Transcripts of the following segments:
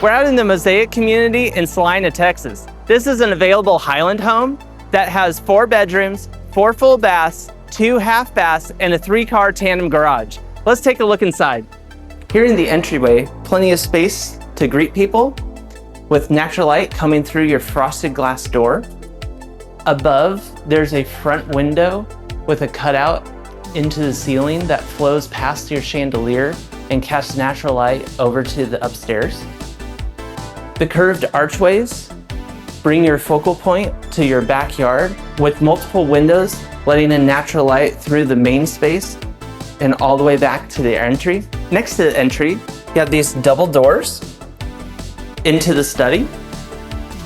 We're out in the Mosaic community in Celina, Texas. This is an available Highland home that has 4 bedrooms, 4 full baths, 2 half baths, and a 3-car tandem garage. Let's take a look inside. Here in the entryway, plenty of space to greet people with natural light coming through your frosted glass door. Above, there's a front window with a cutout into the ceiling that flows past your chandelier and casts natural light over to the upstairs. The curved archways bring your focal point to your backyard with multiple windows letting in natural light through the main space and all the way back to the entry. Next to the entry, you have these double doors into the study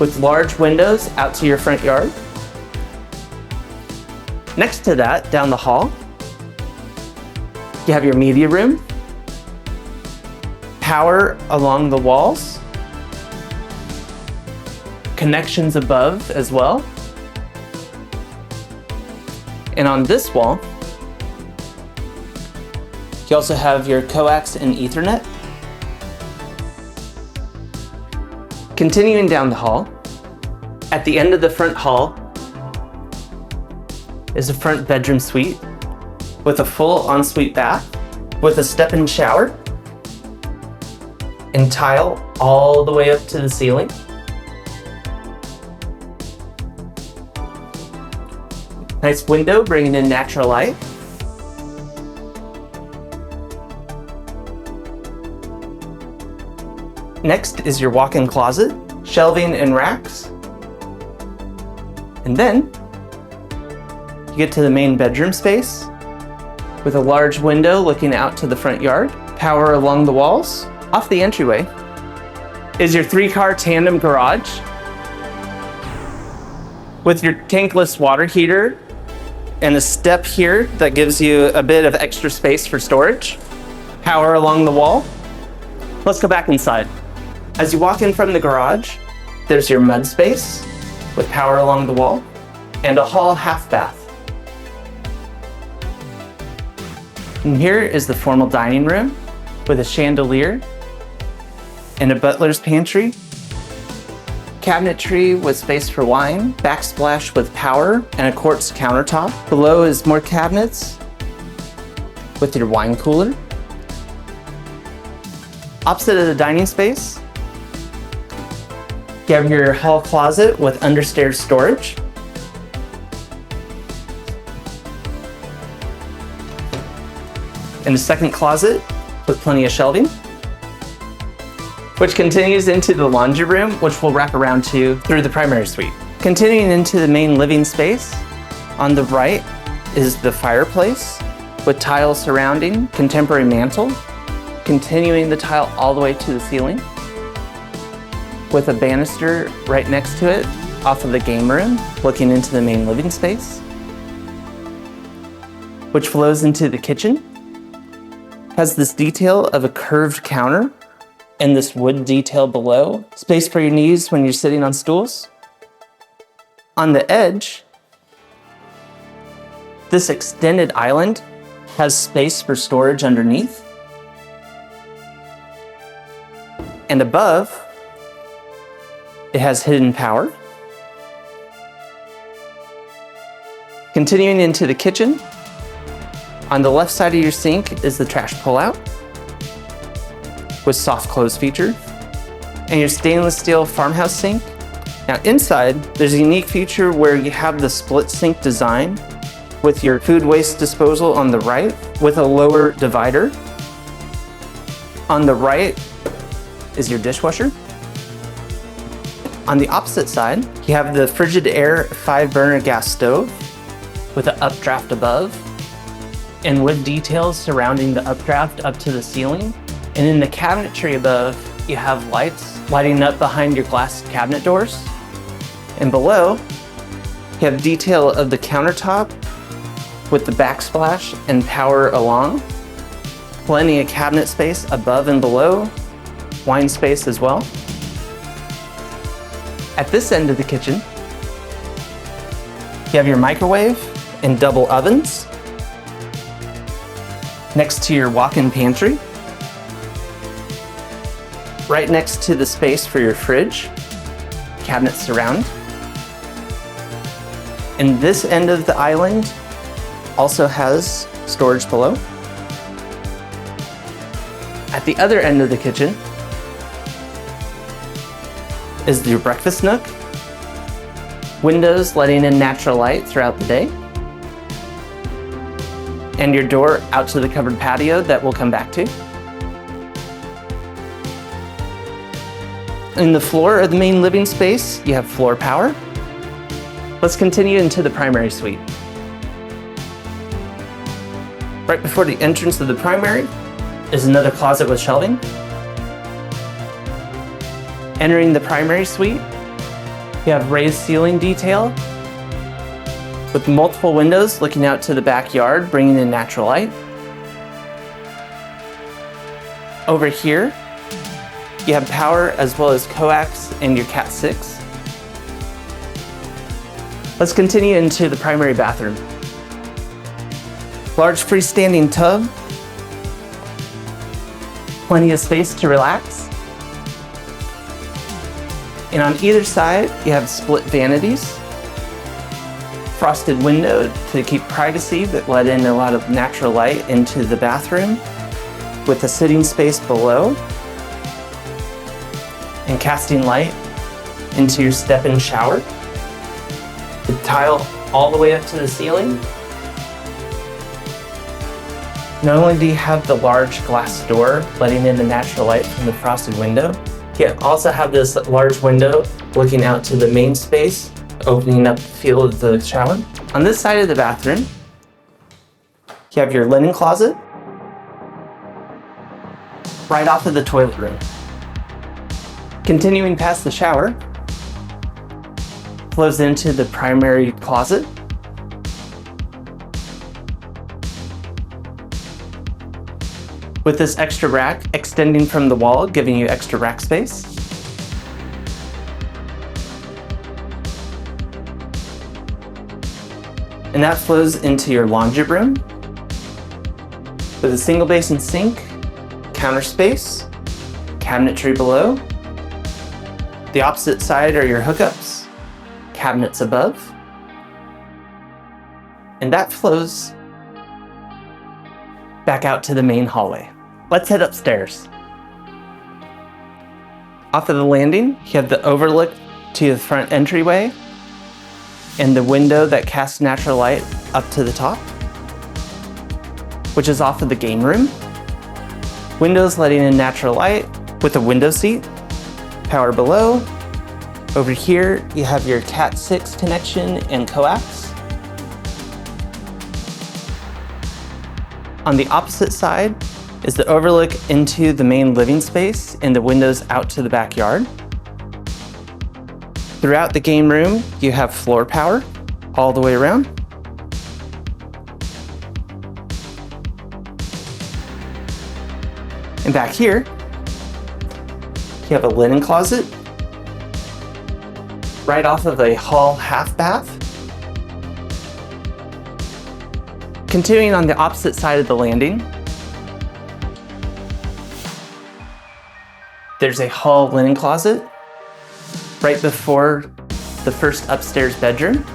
with large windows out to your front yard. Next to that, down the hall, you have your media room, power along the walls, connections above as well. And on this wall, you also have your coax and Ethernet. Continuing down the hall, at the end of the front hall is a front bedroom suite with a full ensuite bath with a step-in shower and tile all the way up to the ceiling. Nice window bringing in natural light. Next is your walk-in closet, shelving and racks. And then you get to the main bedroom space with a large window looking out to the front yard, power along the walls. Off the entryway is your 3-car tandem garage with your tankless water heater and a step here that gives you a bit of extra space for storage. Power along the wall. Let's go back inside. As you walk in from the garage, there's your mud space with power along the wall and a hall half bath. And here is the formal dining room with a chandelier and a butler's pantry, cabinetry with space for wine, backsplash with power, and a quartz countertop. Below is more cabinets with your wine cooler. Opposite of the dining space, you have your hall closet with understairs storage. And a second closet with plenty of shelving, which continues into the laundry room, which we'll wrap around to through the primary suite. Continuing into the main living space, on the right is the fireplace with tile surrounding, contemporary mantle, continuing the tile all the way to the ceiling, with a banister right next to it off of the game room, looking into the main living space, which flows into the kitchen. Has this detail of a curved counter and this wood detail below. Space for your knees when you're sitting on stools. On the edge, this extended island has space for storage underneath. And above, it has hidden power. Continuing into the kitchen, on the left side of your sink is the trash pullout with soft close feature and your stainless steel farmhouse sink. Now inside, there's a unique feature where you have the split sink design with your food waste disposal on the right with a lower divider. On the right is your dishwasher. On the opposite side, you have the Frigidaire 5-burner gas stove with an updraft above and wood details surrounding the updraft up to the ceiling. And in the cabinetry above, you have lights lighting up behind your glass cabinet doors. And below, you have detail of the countertop with the backsplash and power along. Plenty of cabinet space above and below, wine space as well. At this end of the kitchen, you have your microwave and double ovens. Next to your walk-in pantry. Right next to the space for your fridge, cabinets surround. And this end of the island also has storage below. At the other end of the kitchen is your breakfast nook. Windows letting in natural light throughout the day. And your door out to the covered patio that we'll come back to. In the floor of the main living space, you have floor power. Let's continue into the primary suite. Right before the entrance of the primary is another closet with shelving. Entering the primary suite, you have raised ceiling detail with multiple windows looking out to the backyard, bringing in natural light. Over here, you have power as well as coax and your Cat 6. Let's continue into the primary bathroom. Large freestanding tub, plenty of space to relax. And on either side, you have split vanities, frosted window to keep privacy but let in a lot of natural light into the bathroom with a sitting space below and casting light into your step-in shower. The tile all the way up to the ceiling. Not only do you have the large glass door letting in the natural light from the frosted window, you also have this large window looking out to the main space, opening up the feel of the shower. On this side of the bathroom, you have your linen closet right off of the toilet room. Continuing past the shower, flows into the primary closet. With this extra rack extending from the wall, giving you extra rack space. And that flows into your laundry room with a single basin sink, counter space, cabinetry below. The opposite side are your hookups, cabinets above. And that flows back out to the main hallway. Let's head upstairs. Off of the landing, you have the overlook to the front entryway and the window that casts natural light up to the top, which is off of the game room. Windows letting in natural light with a window seat, power below. Over here, you have your Cat 6 connection and coax. On the opposite side is the overlook into the main living space and the windows out to the backyard. Throughout the game room, you have floor power all the way around. And back here, you have a linen closet right off of a hall half bath. Continuing on the opposite side of the landing, there's a hall linen closet right before the first upstairs bedroom.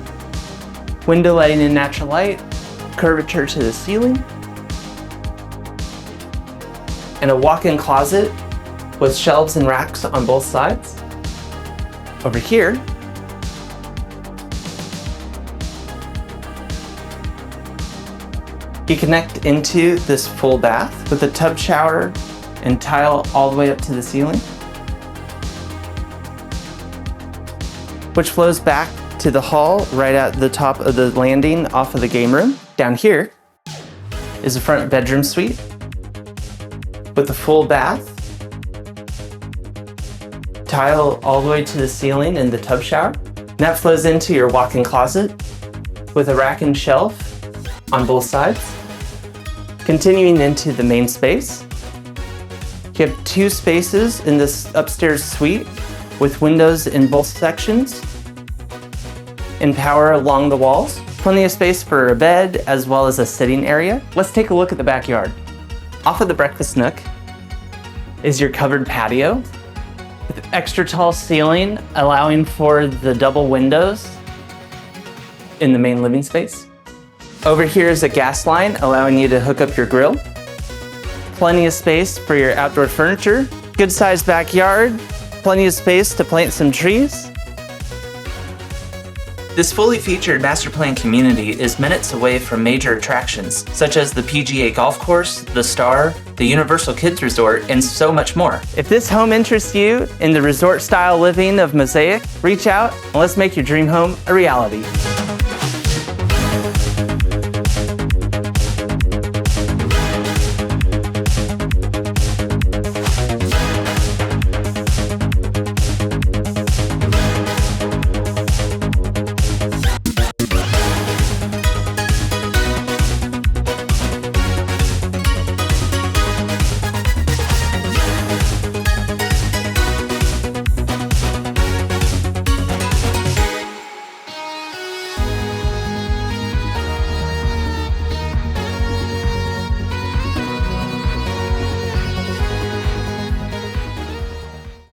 Window letting in natural light, curvature to the ceiling, and a walk-in closet with shelves and racks on both sides. Over here, you connect into this full bath with a tub shower and tile all the way up to the ceiling, which flows back to the hall right at the top of the landing off of the game room. Down here is the front bedroom suite with a full bath, tile all the way to the ceiling and the tub shower. And that flows into your walk-in closet with a rack and shelf on both sides. Continuing into the main space, you have two spaces in this upstairs suite with windows in both sections and power along the walls. Plenty of space for a bed as well as a sitting area. Let's take a look at the backyard. Off of the breakfast nook is your covered patio Extra tall ceiling, allowing for the double windows in the main living space. Over here is a gas line, allowing you to hook up your grill. Plenty of space for your outdoor furniture. Good sized backyard, plenty of space to plant some trees. This fully featured master plan community is minutes away from major attractions, such as the PGA Golf Course, the Star, the Universal Kids Resort, and so much more. If this home interests you in the resort style living of Mosaic, reach out and let's make your dream home a reality.